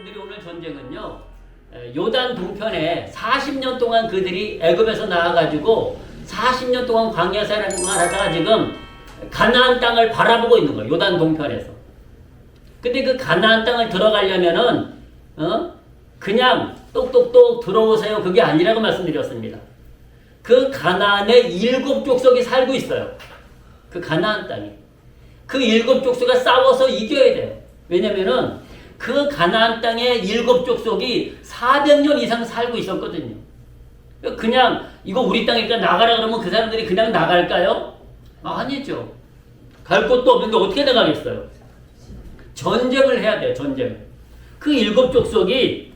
백성들이 오늘 전쟁은요, 요단 동편에 40년 동안 그들이 애굽에서 나와가지고 40년 동안 광야 생활하다가 지금 가나안 땅을 바라보고 있는 거예요. 요단 동편에서. 근데 그 가나안 땅을 들어가려면은 그냥 똑똑똑 들어오세요. 그게 아니라고 말씀드렸습니다. 그 가나안에 7 족속이 살고 있어요. 그 가나안 땅에. 그 7 족속가 싸워서 이겨야 돼요. 왜냐면은 그 가나안 땅에 7 족속이 400년 이상 살고 있었거든요. 그냥 이거 우리 땅이니까 나가라 그러면 그 사람들이 그냥 나갈까요? 아니죠. 갈 곳도 없는데 어떻게 나가겠어요? 전쟁을 해야 돼요. 전쟁. 그 7 족속이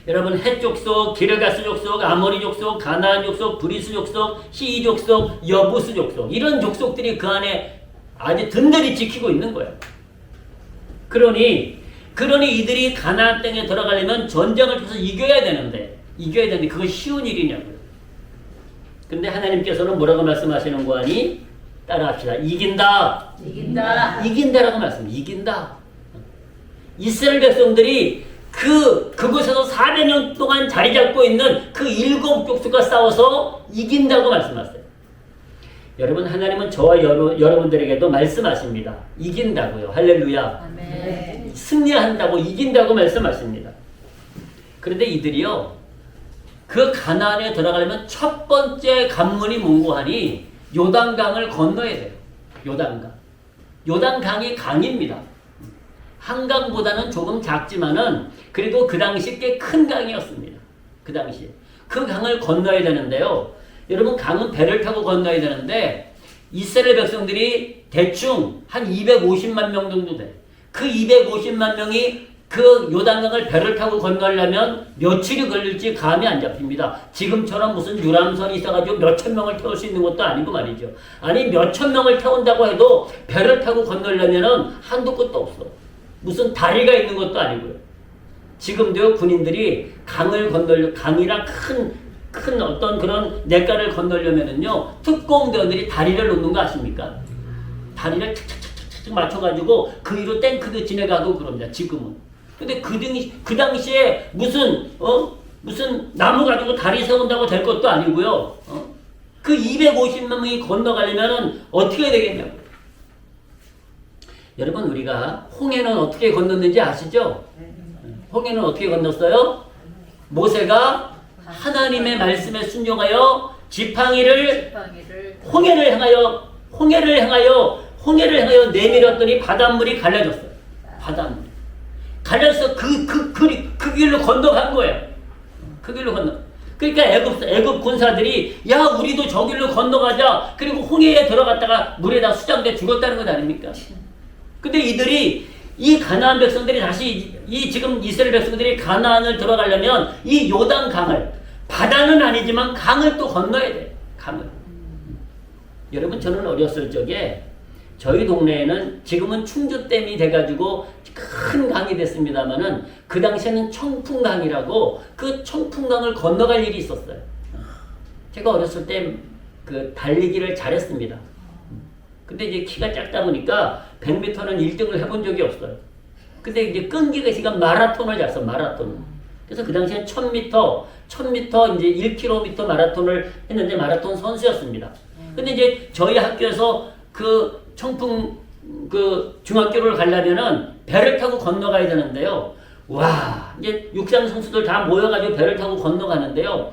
여러분 헷 족속, 기르가스 족속, 아모리 족속, 가나안 족속, 브리스 족속, 히이 족속, 여부스 족속 이런 족속들이 그 안에 아주 든든히 지키고 있는 거예요. 그러니 이들이 가나안 땅에 들어가려면 전쟁을 통해서 이겨야 되는데 그거 쉬운 일이냐고요. 근데 하나님께서는 뭐라고 말씀하시는 거 아니? 따라합시다. 이긴다라고 이긴다. 이스라엘 백성들이 그곳에서 400년 동안 자리 잡고 있는 그 7 족속과 싸워서 이긴다고 말씀하세요. 여러분, 하나님은 저와 여러분들에게도 말씀하십니다. 이긴다고요. 할렐루야. 아멘. 승리한다고, 이긴다고 말씀하십니다. 그런데 이들이요, 그 가나안에 들어가려면 첫 번째 관문이 뭔고 하니 요단강을 건너야 돼요. 요단강이 강입니다. 한강보다는 조금 작지만은 그래도 그 당시 꽤 큰 강이었습니다. 그 당시에. 그 강을 건너야 되는데요. 여러분, 강은 배를 타고 건너야 되는데 이스라엘 백성들이 대충 한 250만 명 정도 돼. 그 250만 명이 그 요단강을 배를 타고 건너려면 며칠이 걸릴지 감이 안 잡힙니다. 지금처럼 무슨 유람선이 있어가지고 몇천 명을 태울 수 있는 것도 아니고 말이죠. 아니, 몇천 명을 태운다고 해도 배를 타고 건너려면은 한도 끝도 없어. 무슨 다리가 있는 것도 아니고요. 지금도 군인들이 강이랑 큰 어떤 그런 냇가를 건너려면은요, 특공대원들이 다리를 놓는 거 아십니까? 다리를 탁탁탁탁 맞춰가지고 그 위로 탱크도 지나가고 그럽니다. 지금은. 근데 그 당시에 무슨 무슨 가지고 다리 세운다고 될 것도 아니고요. 그 250만 명이 건너가려면은 어떻게 되겠냐고. 여러분, 우리가 홍해는 어떻게 건넜는지 아시죠? 홍해는 어떻게 건넜어요? 모세가 하나님의 말씀에 순종하여 지팡이를 홍해를 향하여 내밀었더니 바닷물이 갈라졌어요. 바닷물. 갈라서 그 길로 건너간 거예요. 그 길로 건너. 그러니까 애굽 군사들이 야, 우리도 저 길로 건너가자. 그리고 홍해에 들어갔다가 물에다 수장돼 죽었다는 것 아닙니까? 근데 이 가나안 백성들이 다시 지금 이스라엘 백성들이 가나안을 들어가려면 이 요단강을, 바다는 아니지만 강을 또 건너야 돼. 강을. 여러분, 저는 어렸을 적에 저희 동네에는 지금은 충주댐이 돼가지고 큰 강이 됐습니다만은 그 당시에는 청풍강이라고 그 청풍강을 건너갈 일이 있었어요. 제가 어렸을 때 그 달리기를 잘했습니다. 근데 이제 키가 작다 보니까 100m는 1등을 해본 적이 없어요. 근데 이제 끈기가 시간 마라톤을 잤어, 마라톤. 그래서 그 당시엔 1000m 이제 1km 마라톤을 했는데 마라톤 선수였습니다. 근데 이제 저희 학교에서 그 청풍 그 중학교를 가려면은 배를 타고 건너가야 되는데요. 와, 이제 육상 선수들 다 모여가지고 배를 타고 건너가는데요.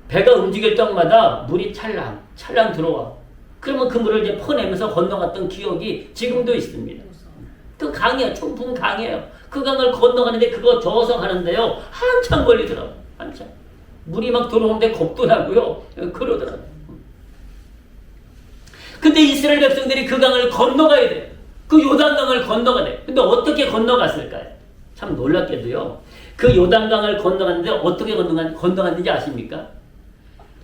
배가 움직일 때마다 물이 찰랑 들어와. 그러면 그 물을 이제 퍼내면서 건너갔던 기억이 지금도 있습니다. 그 강이에요. 청풍 강이에요. 그 강을 건너가는데 그거 저어서 가는데요. 한참 걸리더라고요. 한참. 물이 막 들어오는데 겁도 나고요. 그러더라고요. 근데 이스라엘 백성들이 그 강을 건너가야 돼요. 그 요단강을 건너가야 돼요. 근데 어떻게 건너갔을까요? 참 놀랍게도요. 그 요단강을 건너갔는데 어떻게 건너갔는지 아십니까?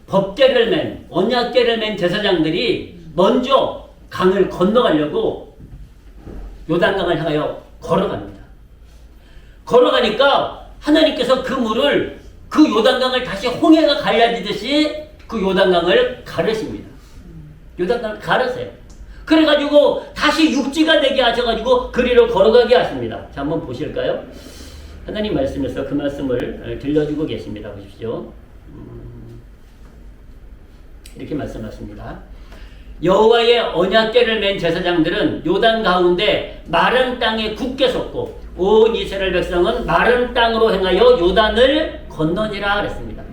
법궤를 맨, 언약궤를 맨 제사장들이 먼저 강을 건너가려고 요단강을 향하여 걸어갑니다. 걸어가니까 하나님께서 그 물을, 그 요단강을 다시 홍해가 갈라지듯이 그 요단강을 가르십니다. 요단강을 가르세요. 그래가지고 다시 육지가 되게 하셔가지고 그리로 걸어가게 하십니다. 자, 한번 보실까요? 하나님 말씀에서 그 말씀을 들려주고 계십니다. 보십시오. 이렇게 말씀하십니다. 여호와의 언약궤를 맨 제사장들은 요단 가운데 마른 땅에 굳게 섰고 온 이스라엘 백성은 마른 땅으로 행하여 요단을 건너니라 그랬습니다.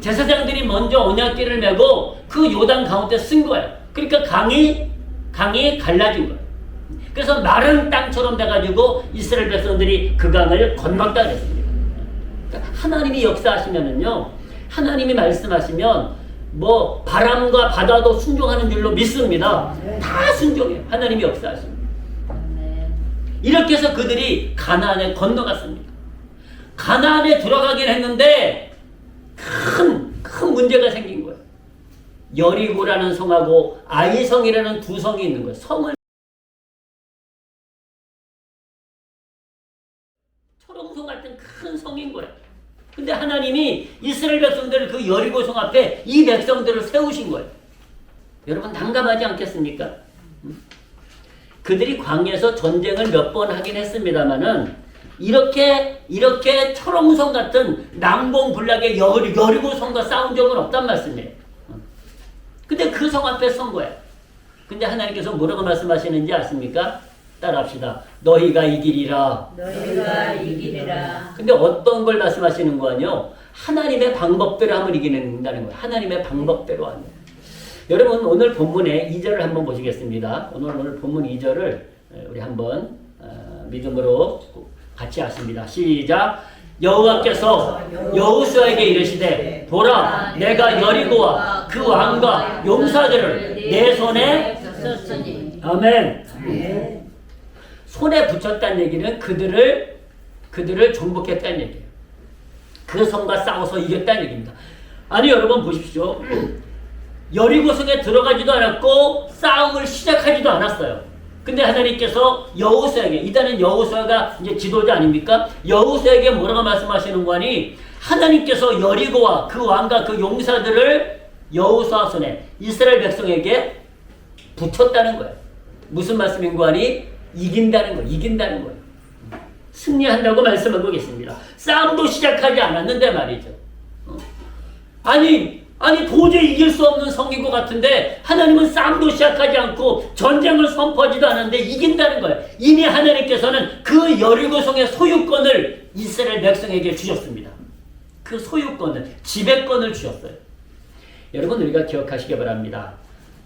제사장들이 먼저 언약궤를 메고 그 요단 가운데 쓴 거예요. 그러니까 강이 갈라진 거예요. 그래서 마른 땅처럼 돼가지고 이스라엘 백성들이 그 강을 건넜다 그랬습니다. 그러니까 하나님이 역사하시면은요, 하나님이 말씀하시면 뭐 바람과 바다도 순종하는 줄로 믿습니다. 다 순종해요. 하나님이 역사하십니다. 이렇게 해서 그들이 가나안에 건너갔습니다. 가나안에 들어가긴 했는데 큰 문제가 생긴 거예요. 여리고라는 성하고 아이성이라는 두 성이 있는 거예요. 성을 초롱성 같은 큰 성인 거예요. 근데 하나님이 이스라엘 백성들을 그 여리고 성 앞에 이 백성들을 세우신 거예요. 여러분 난감하지 않겠습니까? 그들이 광야에서 전쟁을 몇 번 하긴 했습니다만은 이렇게 초롱성 같은 난공불락의 여리고 성과 싸운 적은 없단 말씀이에요. 근데 그 성 앞에 선 거예요. 근데 하나님께서 뭐라고 말씀하시는지 아십니까? 따라합시다. 너희가 이기리라. 너희가 이기리라. 근데 어떤 걸 말씀하시는 거아니요? 하나님의 방법대로 하면 이기는다는 거예요. 하나님의 방법대로 하면. 여러분 오늘 본문의 2절을 한번 보시겠습니다. 오늘 본문 2절을 우리 한번 믿음으로 같이 하십니다. 시작. 여호와께서 여호수아에게 이르시되 보라 내가 여리고와 그 왕과 용사들을 내 손에 썼으니. 아멘. 손에 붙였다는 얘기는 그들을 정복했다는 얘기예요. 그 성과 싸워서 이겼다는 얘기입니다. 아니 여러분 보십시오. 여리고성에 들어가지도 않았고 싸움을 시작하지도 않았어요. 근데 하나님께서 여호수아에게, 이단은 여호수아가 이제 지도자 아닙니까? 여호수아에게 뭐라고 말씀하시는 거니? 하나님께서 여리고와 그 왕과 그 용사들을 여호수아 손에 이스라엘 백성에게 붙였다는 거예요. 무슨 말씀인 거니? 이긴다는 거예요. 승리한다고 말씀하고 계십니다. 싸움도 시작하지 않았는데 말이죠. 아니 도저히 이길 수 없는 성인 것 같은데 하나님은 싸움도 시작하지 않고 전쟁을 선포하지도 않았는데 이긴다는 거예요. 이미 하나님께서는 그 여리고성의 소유권을 이스라엘 백성에게 주셨습니다. 그 소유권을, 지배권을 주셨어요. 여러분 우리가 기억하시기 바랍니다.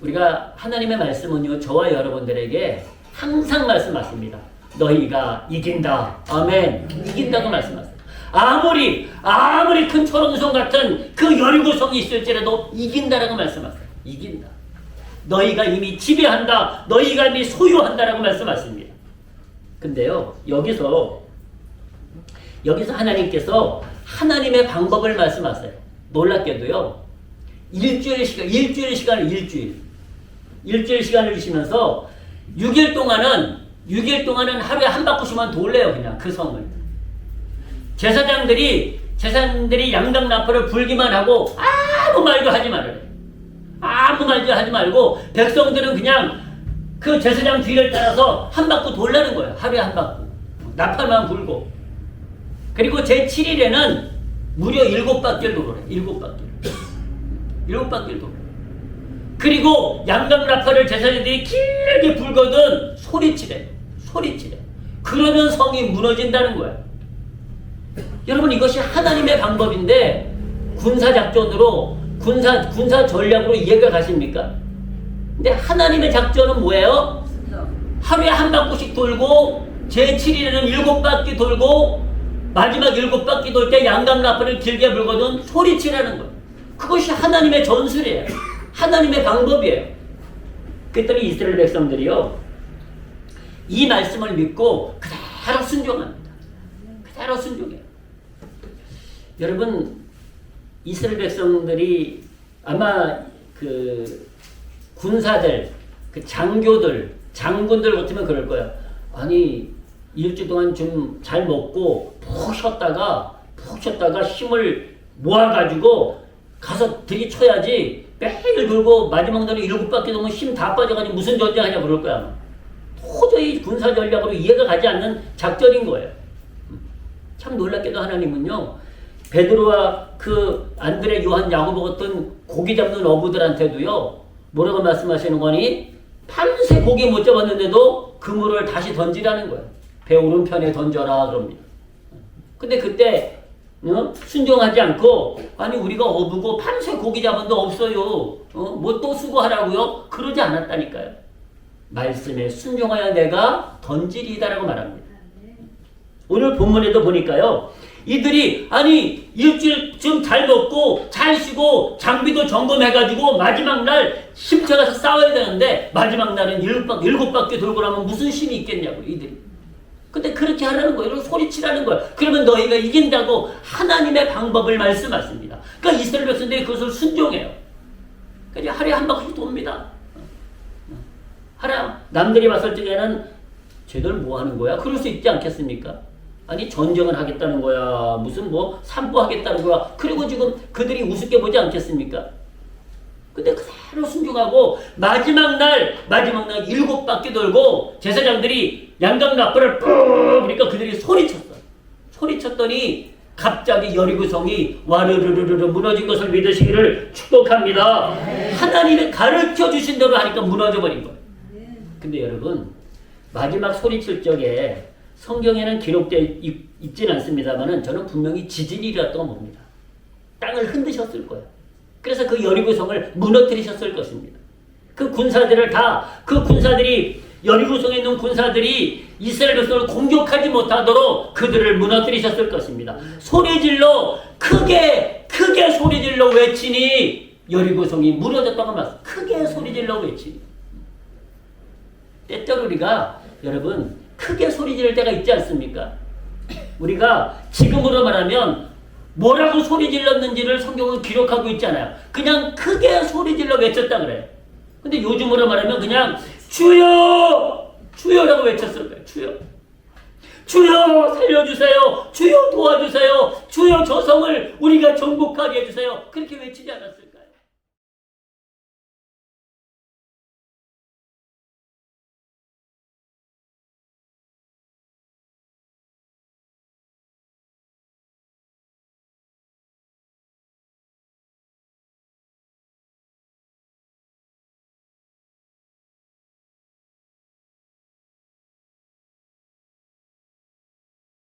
우리가 하나님의 말씀은요 저와 여러분들에게 항상 말씀하십니다. 너희가 이긴다. 아멘. 이긴다고 말씀하세요. 아무리 큰 초롱성 같은 그 여리고성이 있을지라도 이긴다라고 말씀하세요. 이긴다. 너희가 이미 지배한다. 너희가 이미 소유한다라고 말씀하십니다. 근데요 여기서 하나님께서 하나님의 방법을 말씀하세요. 놀랍게도요 일주일 시간을 주시면서 6일 동안은 하루에 한 바퀴씩만 돌래요. 그냥 그 성을. 제사장들이 양당 나팔을 불기만 하고 아무 말도 하지 말고 백성들은 그냥 그 제사장 뒤를 따라서 한 바퀴 돌라는 거예요. 하루에 한 바퀴. 나팔만 불고. 그리고 제7일에는 무려 7바퀴를 돌아요. 7바퀴를 돌아요. 그리고 양당 나팔을 제사장들이 길게 불거든 소리치래. 그러면 성이 무너진다는 거예요. 여러분 이것이 하나님의 방법인데 군사작전으로 군사 전략으로 이해가 가십니까? 근데 하나님의 작전은 뭐예요? 하루에 한 바퀴씩 돌고 제7일에는 7바퀴 돌고 마지막 7바퀴 돌 때 양당 나팔을 길게 불거든 소리치라는 거예요. 그것이 하나님의 전술이에요. 하나님의 방법이에요. 그랬더니 이스라엘 백성들이요 이 말씀을 믿고 그대로 순종합니다. 그대로 순종해요. 여러분 이스라엘 백성들이 아마 그 군사들, 그 장군들 같으면 그럴 거예요. 아니 일주일 동안 좀 잘 먹고 푹 쉬었다가 힘을 모아가지고 가서 들이쳐야지 매일 돌고 마지막 날에 7바퀴 돌면 힘 다 빠져가지고 무슨 전쟁하냐 그럴 거야. 도저히 군사 전략으로 이해가 가지 않는 작전인 거예요. 참 놀랍게도 하나님은요, 베드로와 그 안드레, 요한, 야고보 같은 고기 잡는 어부들한테도요, 뭐라고 말씀하시는 거니? 밤새 고기 못 잡았는데도 그물을 다시 던지라는 거예요. 배 오른편에 던져라 그럽니다. 근데 그때 순종하지 않고, 아니 우리가 어부고 밤새 고기 잡은데 없어요, 뭐 또 수고하라고요? 그러지 않았다니까요. 말씀에 순종하여 내가 던지리다라고 말합니다. 오늘 본문에도 보니까요, 이들이 아니 일주일 좀 잘 먹고 잘 쉬고 장비도 점검해가지고 마지막 날 힘차 가서 싸워야 되는데 마지막 날은 일곱 바퀴 돌고 나면 무슨 힘이 있겠냐고 이들이. 근데 그렇게 하라는 거예요. 소리치라는 거예요. 그러면 너희가 이긴다고 하나님의 방법을 말씀하십니다. 그러니까 이스라엘 백성들이 그것을 순종해요. 그러니까 하루에 한 바퀴 돕니다. 하나 남들이 봤을 적에는 쟤들 뭐 하는 거야? 그럴 수 있지 않겠습니까? 아니 전쟁을 하겠다는 거야, 무슨 뭐 산보하겠다는 거야. 그리고 지금 그들이 우습게 보지 않겠습니까? 근데 그대로 순종하고 마지막 날 7바퀴 돌고 제사장들이 양각 나팔을 뿡 그러니까 그들이 소리쳤더니 갑자기 여리고성이 와르르르르 무너진 것을 믿으시기를 축복합니다. 하나님이 가르쳐 주신 대로 하니까 무너져 버린 거예요. 근데 여러분, 마지막 소리칠 적에 성경에는 기록되어 있지는 않습니다만은 저는 분명히 지진이 일어났던 거 봅니다. 땅을 흔드셨을 거예요. 그래서 그 여리고성을 무너뜨리셨을 것입니다. 그 군사들이 여리고성에 있는 군사들이 이스라엘 백성을 공격하지 못하도록 그들을 무너뜨리셨을 것입니다. 소리질러 크게 소리질러 외치니 여리고성이 무너졌다고 말씀. 크게 소리질러 외치니. 때때로 우리가 여러분 크게 소리 지를 때가 있지 않습니까? 우리가 지금으로 말하면 뭐라고 소리 질렀는지를 성경은 기록하고 있잖아요. 그냥 크게 소리 질러 외쳤다 그래요. 근데 요즘으로 말하면 그냥 주여! 주여라고 외쳤을 거예요. 주여! 주여 살려주세요! 주여 도와주세요! 주여 저 성을 우리가 정복하게 해주세요! 그렇게 외치지 않았어요.